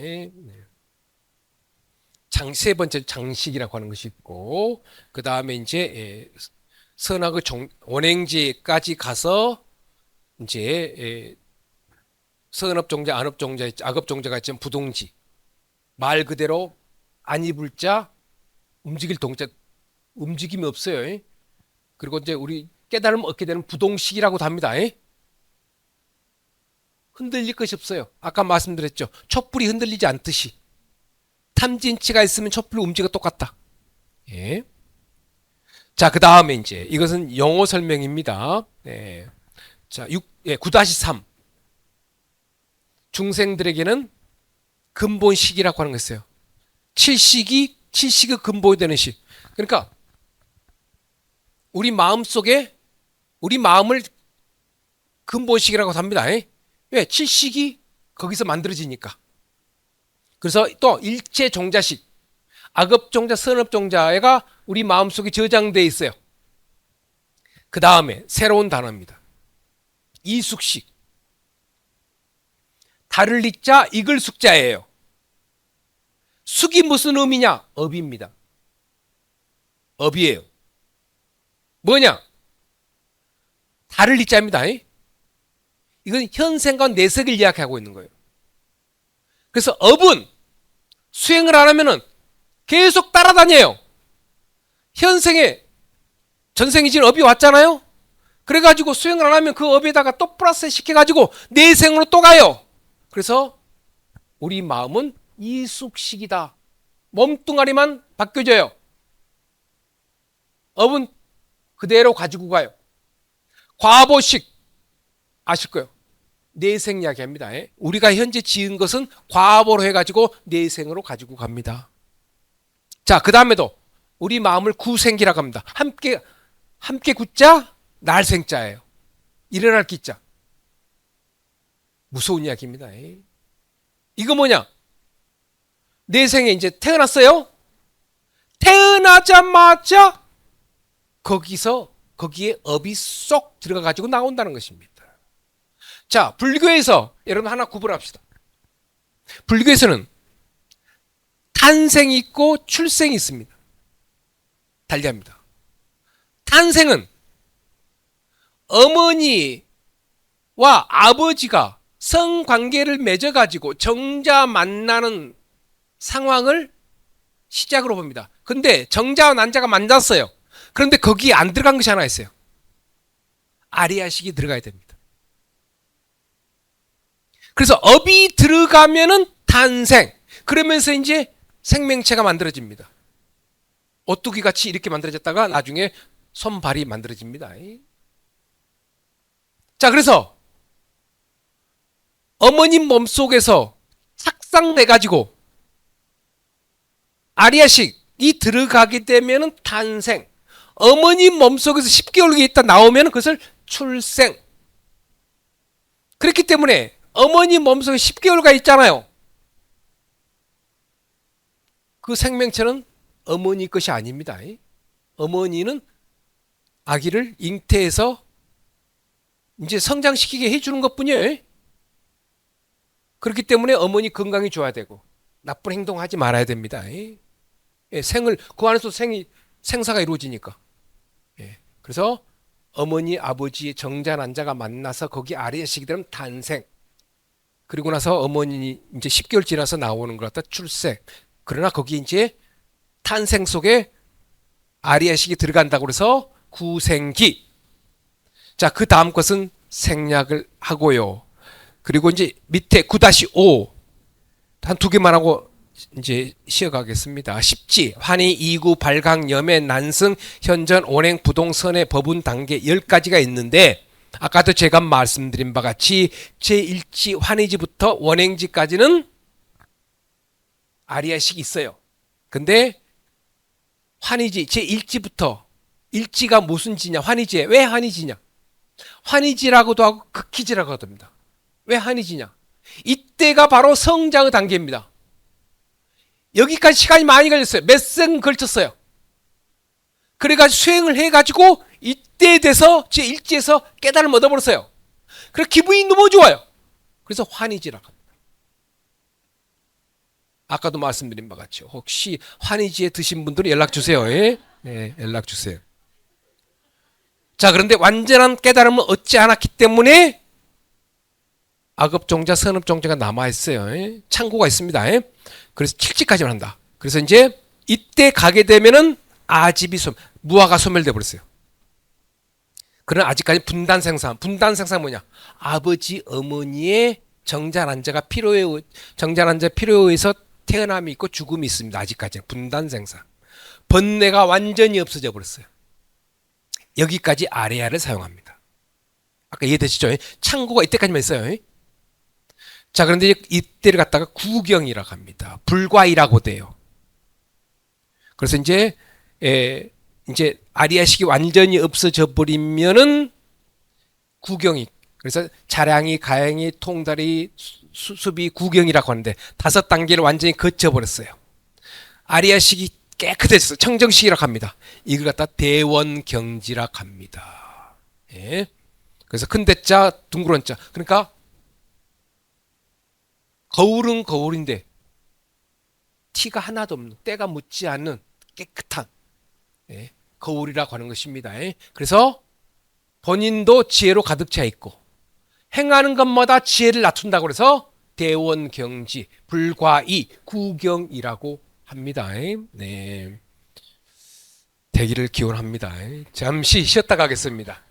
세 번째 장식이라고 하는 것이 있고, 그 다음에 이제 선악의 원행지까지 가서 이제 선업종자, 안업종자, 악업종자가 있지만 부동지, 말 그대로 안 입을 자, 움직일 동자, 움직임이 없어요. 그리고 이제 우리 깨달음을 얻게 되는 부동식이라고도 합니다. 흔들릴 것이 없어요. 아까 말씀드렸죠. 촛불이 흔들리지 않듯이 탐진치가 있으면 촛불 움직이가 똑같다. 예. 자, 그 다음에 이제 이것은 영어 설명입니다. 예. 자, 9-3 중생들에게는 근본식이라고 하는 것이에요. 칠식이 근본이 되는 식. 그러니까 우리 마음 속에 우리 마음을 근본식이라고 합니다. 왜? 칠식이 거기서 만들어지니까. 그래서 또 일체 종자식, 악업종자, 선업종자가 우리 마음속에 저장되어 있어요. 그 다음에 새로운 단어입니다. 이숙식. 달을 리자, 이글 숙자예요. 숙이 무슨 의미냐? 업입니다. 업이에요. 뭐냐? 달을 리자입니다. 이건 현생과 내색을 이야기하고 있는 거예요. 그래서 업은 수행을 안 하면은 계속 따라다녀요. 현생에 전생이 지금 업이 왔잖아요. 그래가지고 수행을 안 하면 그 업에다가 또 플러스 시켜가지고 내생으로 또 가요. 그래서 우리 마음은 이숙식이다. 몸뚱아리만 바뀌어져요. 업은 그대로 가지고 가요. 과보식 아실 거예요. 내생 이야기합니다. 우리가 현재 지은 것은 과보로 해가지고 내생으로 가지고 갑니다. 자, 그 다음에도 우리 마음을 구생기라고 합니다. 함께 굳자 날생자예요. 일어날 기자. 무서운 이야기입니다. 이거 뭐냐? 내생에 이제 태어났어요. 태어나자마자 거기에 업이 쏙 들어가 가지고 나온다는 것입니다. 자, 불교에서 여러분 하나 구분합시다. 불교에서는 탄생이 있고 출생이 있습니다. 달리합니다. 탄생은 어머니와 아버지가 성관계를 맺어가지고 정자 만나는 상황을 시작으로 봅니다. 근데 정자와 난자가 만났어요. 그런데 거기에 안 들어간 것이 하나 있어요. 아리아식이 들어가야 됩니다. 그래서 업이 들어가면은 탄생. 그러면서 이제 생명체가 만들어집니다. 오뚜기 같이 이렇게 만들어졌다가 나중에 손발이 만들어집니다. 자, 그래서 어머님 몸속에서 착상돼가지고 아리아식이 들어가게 되면은 탄생. 어머님 몸속에서 10개월 있다 나오면 그것을 출생. 그렇기 때문에 어머님 몸속에 10개월가 있잖아요. 그 생명체는 어머니 것이 아닙니다. 어머니는 아기를 잉태해서 이제 성장시키게 해주는 것뿐이에요. 그렇기 때문에 어머니 건강이 좋아야 되고 나쁜 행동하지 말아야 됩니다. 생을 그 안에서 생사가 이루어지니까. 그래서 어머니 아버지의 정자 난자가 만나서 거기 아리아식이 되면 탄생. 그리고 나서 어머니 이제 10개월 지나서 나오는 걸 갖다 출생. 그러나 거기 이제 탄생 속에 아리아식이 들어간다고 그래서 구생기. 자, 그 다음 것은 생략을 하고요. 그리고 이제 밑에 9-5 한 두 개만 하고 이제 쉬어가겠습니다. 십지, 환희, 이구, 발강, 염해, 난승, 현전, 원행, 부동, 선해, 법운, 단계 10가지가 있는데 아까도 제가 말씀드린 바 같이 제1지 환희지부터 원행지까지는 아리아식이 있어요. 근데 환희지 제1지부터 일지가 무슨 지냐? 환희지에 왜 환희지냐? 환희지라고도 하고 극희지라고 합니다. 왜 환희지냐? 이때가 바로 성장의 단계입니다. 여기까지 시간이 많이 걸렸어요. 몇 생 걸쳤어요. 그래가지고 수행을 해가지고 이때 돼서 제1지에서 깨달음을 얻어버렸어요. 그래서 기분이 너무 좋아요. 그래서 환희지라고 합니다. 아까도 말씀드린 바 같이 혹시 환희지에 드신 분들은 연락주세요. 네, 연락주세요. 자, 그런데 완전한 깨달음을 얻지 않았기 때문에 악업종자, 선업종자가 남아있어요. 창고가 있습니다. 그래서 7지까지만 한다. 그래서 이제 이때 가게 되면은 아집이 무화가 소멸돼 버렸어요. 그러나 아직까지 분단 생산 뭐냐? 아버지, 어머니의 정자난자가 필요에 의해서 태어남이 있고 죽음이 있습니다. 아직까지는 분단 생산. 번뇌가 완전히 없어져 버렸어요. 여기까지 아레아를 사용합니다. 아까 이해되시죠? 창고가 이때까지만 있어요. 자, 그런데 이때를 갖다가 구경이라고 합니다. 불과이라고 돼요. 그래서 이제 아리아식이 완전히 없어져 버리면은 구경이, 그래서 자량이, 가행이, 통달이, 수습이, 구경이라고 하는데 5단계를 완전히 거쳐버렸어요. 아리아식이 깨끗했어요. 청정식이라고 합니다. 이걸 갖다 대원경지라고 합니다. 예. 그래서 큰 대자, 둥그런 자. 그러니까 거울은 거울인데 티가 하나도 없는, 때가 묻지 않는 깨끗한 거울이라고 하는 것입니다. 그래서 본인도 지혜로 가득 차 있고 행하는 것마다 지혜를 낮춘다고 해서 대원경지, 불과이, 구경이라고 합니다. 네. 되기를 기원합니다. 잠시 쉬었다 가겠습니다.